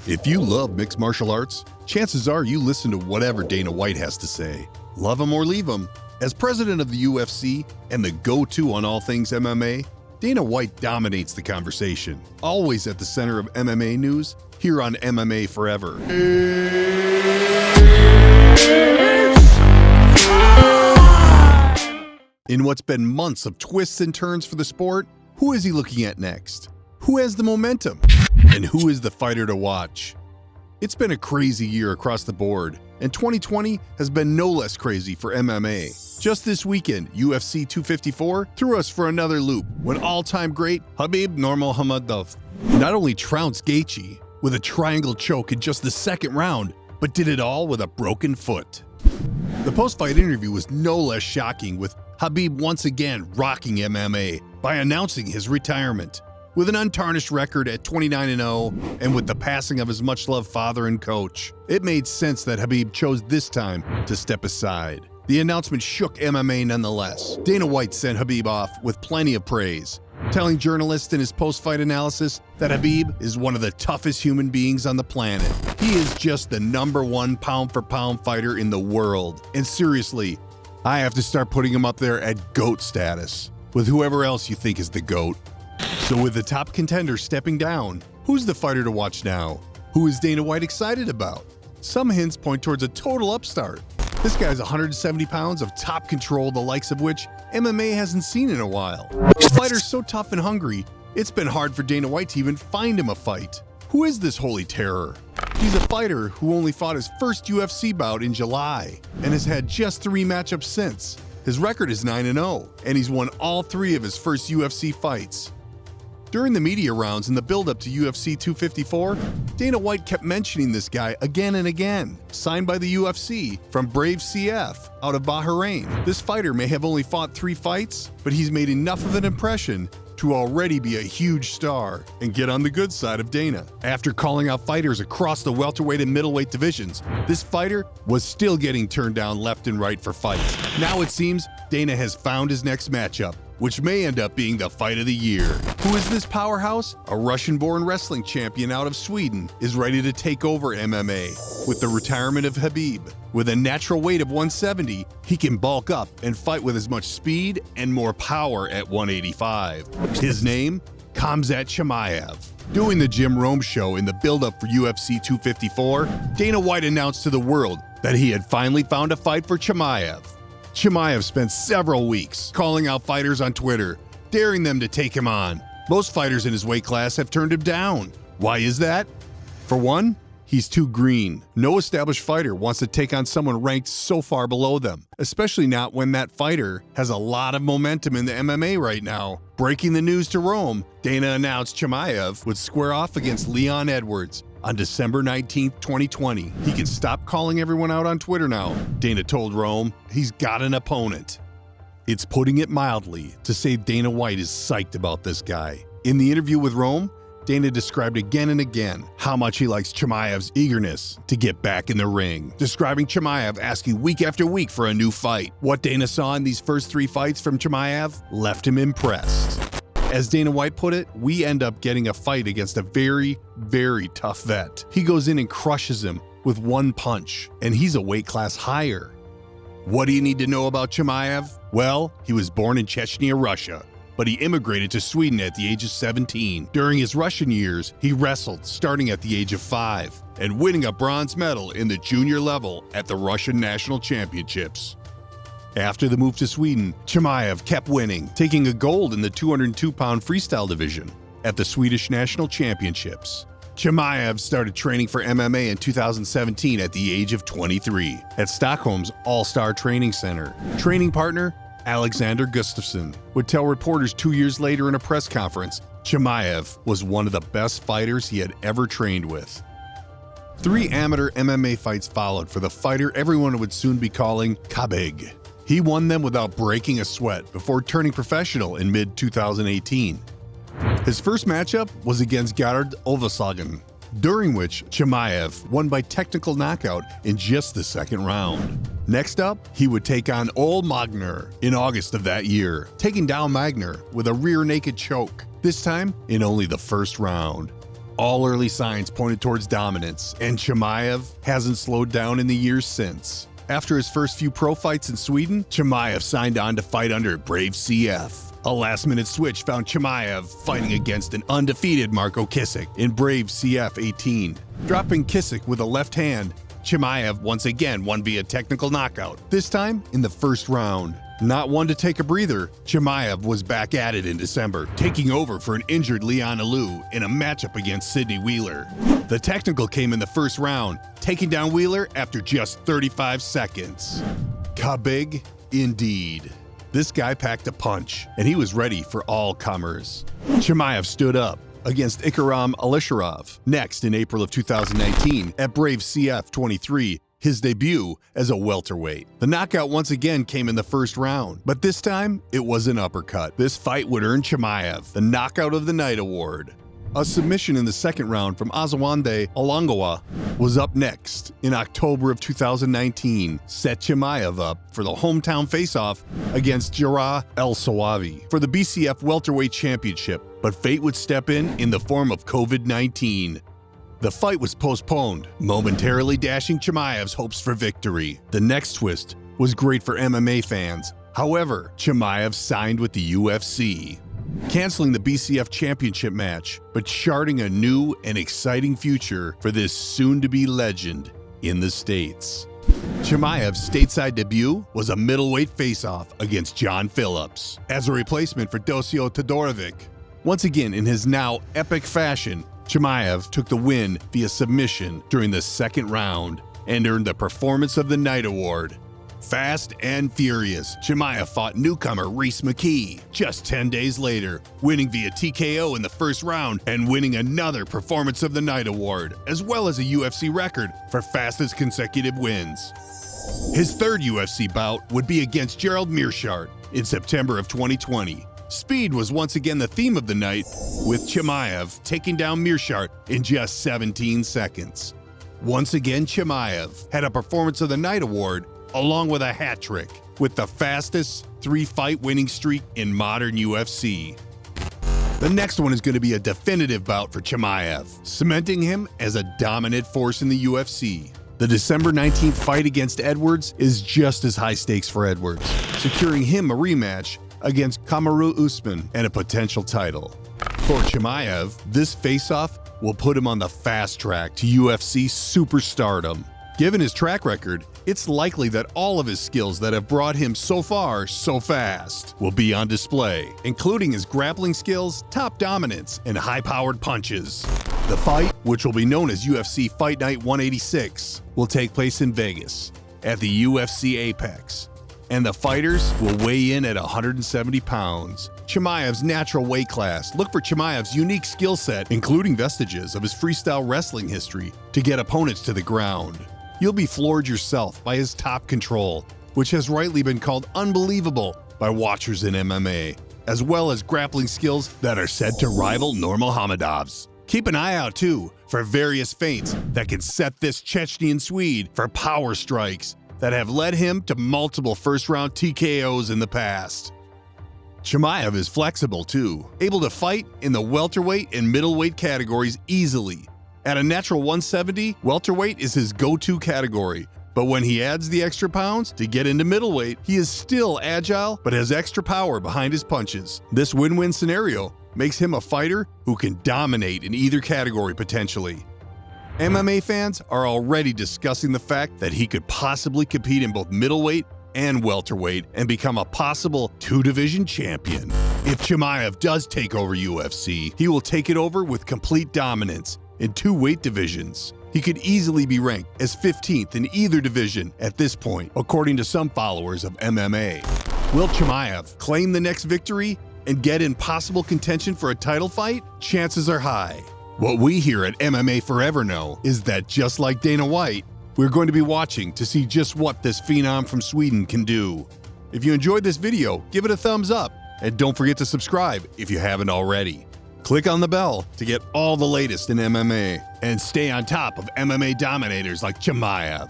If you love mixed martial arts, chances are you listen to whatever Dana White has to say. Love him or leave him. As president of the UFC and the go-to on all things MMA, Dana White dominates the conversation, always at the center of MMA news, here on MMA Forever. In what's been months of twists and turns for the sport, who is he looking at next? Who has the momentum? And who is the fighter to watch? It's been a crazy year across the board, and 2020 has been no less crazy for MMA. Just this weekend, UFC 254 threw us for another loop when all-time great Khabib Nurmagomedov not only trounced Gaethje with a triangle choke in just the second round, but did it all with a broken foot. The post-fight interview was no less shocking, with Khabib once again rocking MMA by announcing his retirement. With an untarnished record at 29-0 and with the passing of his much-loved father and coach, it made sense that Khabib chose this time to step aside. The announcement shook MMA nonetheless. Dana White sent Khabib off with plenty of praise, telling journalists in his post-fight analysis that Khabib is one of the toughest human beings on the planet. He is just the #1 pound-for-pound fighter in the world. And seriously, I have to start putting him up there at GOAT status, with whoever else you think is the GOAT. So with the top contender stepping down, who's the fighter to watch now? Who is Dana White excited about? Some hints point towards a total upstart. This guy's 170 pounds of top control, the likes of which MMA hasn't seen in a while. A fighter so tough and hungry, it's been hard for Dana White to even find him a fight. Who is this holy terror? He's a fighter who only fought his first UFC bout in July and has had just 3 matchups since. His record is 9-0, and he's won all 3 of his first UFC fights. During the media rounds in the build-up to UFC 254, Dana White kept mentioning this guy again and again. Signed by the UFC from Brave CF out of Bahrain. This fighter may have only fought 3 fights, but he's made enough of an impression to already be a huge star and get on the good side of Dana. After calling out fighters across the welterweight and middleweight divisions, this fighter was still getting turned down left and right for fights. Now it seems Dana has found his next matchup, which may end up being the fight of the year. Who is this powerhouse? A Russian-born wrestling champion out of Sweden is ready to take over MMA with the retirement of Khabib. With a natural weight of 170, he can bulk up and fight with as much speed and more power at 185. His name? Khamzat Chimaev. Doing the Jim Rome show in the build-up for UFC 254, Dana White announced to the world that he had finally found a fight for Chimaev. Chimaev spent several weeks calling out fighters on Twitter, daring them to take him on. Most fighters in his weight class have turned him down. Why is that? For one, he's too green. No established fighter wants to take on someone ranked so far below them, especially not when that fighter has a lot of momentum in the MMA right now. Breaking the news to Rome, Dana announced Chimaev would square off against Leon Edwards on December 19, 2020. He can stop calling everyone out on Twitter now, Dana told Rome. He's got an opponent. It's putting it mildly to say Dana White is psyched about this guy. In the interview with Rome, Dana described again and again how much he likes Chimaev's eagerness to get back in the ring, describing Chimaev asking week after week for a new fight. What Dana saw in these first 3 fights from Chimaev left him impressed. As Dana White put it, we end up getting a fight against a very, very tough vet. He goes in and crushes him with 1 punch, and he's a weight class higher. What do you need to know about Chimaev? Well, he was born in Chechnya, Russia, but he immigrated to Sweden at the age of 17. During his Russian years, he wrestled starting at the age of 5 and winning a bronze medal in the junior level at the Russian National Championships. After the move to Sweden, Chimaev kept winning, taking a gold in the 202-pound freestyle division at the Swedish National Championships. Chimaev started training for MMA in 2017 at the age of 23 at Stockholm's All-Star Training Center. Training partner Alexander Gustafsson would tell reporters 2 years later in a press conference, Chimaev was one of the best fighters he had ever trained with. 3 amateur MMA fights followed for the fighter everyone would soon be calling Khabib. He won them without breaking a sweat before turning professional in mid-2018. His first matchup was against Gerard Oversagen, during which Chimaev won by technical knockout in just the second round. Next up, he would take on Ole Magner in August of that year, taking down Magner with a rear naked choke, this time in only the first round. All early signs pointed towards dominance, and Chimaev hasn't slowed down in the years since. After his first few pro fights in Sweden, Chimaev signed on to fight under Brave CF. A last-minute switch found Chimaev fighting against an undefeated Marco Kissick in Brave CF 18. Dropping Kissick with a left hand, Chimaev once again won via technical knockout, this time in the first round. Not one to take a breather, Chimaev was back at it in December, taking over for an injured Leon Alou in a matchup against Sidney Wheeler. The technical came in the first round, taking down Wheeler after just 35 seconds. Kabig indeed. This guy packed a punch, and he was ready for all comers. Chimaev stood up against Ikram Alisherov next in April of 2019 at Brave CF 23, his debut as a welterweight. The knockout once again came in the first round, but this time it was an uppercut. This fight would earn Chimaev the Knockout of the Night award. A submission in the second round from Azawande Alongawa was up next in October of 2019, set Chimaev up for the hometown face-off against Jarrah El Sawavi for the BCF Welterweight Championship, but fate would step in the form of COVID-19. The fight was postponed, momentarily dashing Chimaev's hopes for victory. The next twist was great for MMA fans. However, Chimaev signed with the UFC, canceling the BCF championship match, but charting a new and exciting future for this soon-to-be legend in the States. Chimaev's stateside debut was a middleweight face-off against John Phillips as a replacement for Dosio Todorovic. Once again, in his now epic fashion, Chimaev took the win via submission during the second round and earned the Performance of the Night award. Fast and furious, Chimaev fought newcomer Reese McKee just 10 days later, winning via TKO in the first round and winning another Performance of the Night award, as well as a UFC record for fastest consecutive wins. His third UFC bout would be against Gerald Meerschaert in September of 2020. Speed was once again the theme of the night, with Chimaev taking down Meerschaert in just 17 seconds. Once again, Chimaev had a Performance of the Night award along with a hat trick, with the fastest 3-fight winning streak in modern UFC. The next one is going to be a definitive bout for Chimaev, cementing him as a dominant force in the UFC. The December 19th fight against Edwards is just as high stakes for Edwards, securing him a rematch against Kamaru Usman and a potential title. For Chimaev, this face-off will put him on the fast track to UFC superstardom. Given his track record, it's likely that all of his skills that have brought him so far so fast will be on display, including his grappling skills, top dominance, and high-powered punches. The fight, which will be known as UFC Fight Night 186, will take place in Vegas at the UFC Apex, and the fighters will weigh in at 170 pounds. Chimaev's natural weight class. Look for Chimaev's unique skill set, including vestiges of his freestyle wrestling history, to get opponents to the ground. You'll be floored yourself by his top control, which has rightly been called unbelievable by watchers in MMA, as well as grappling skills that are said to rival Nurmagomedov's. Keep an eye out, too, for various feints that can set this Chechnyan Swede for power strikes that have led him to multiple first-round TKOs in the past. Chimaev is flexible, too, able to fight in the welterweight and middleweight categories easily. At a natural 170, welterweight is his go-to category, but when he adds the extra pounds to get into middleweight, he is still agile but has extra power behind his punches. This win-win scenario makes him a fighter who can dominate in either category potentially. MMA fans are already discussing the fact that he could possibly compete in both middleweight and welterweight and become a possible two-division champion. If Chimaev does take over UFC, he will take it over with complete dominance in 2 weight divisions. He could easily be ranked as 15th in either division at this point, according to some followers of MMA. Will Chimaev claim the next victory and get in possible contention for a title fight? Chances are high. What we here at MMA Forever know is that just like Dana White, we're going to be watching to see just what this phenom from Sweden can do. If you enjoyed this video, give it a thumbs up, and don't forget to subscribe if you haven't already. Click on the bell to get all the latest in MMA and stay on top of MMA dominators like Chimaev.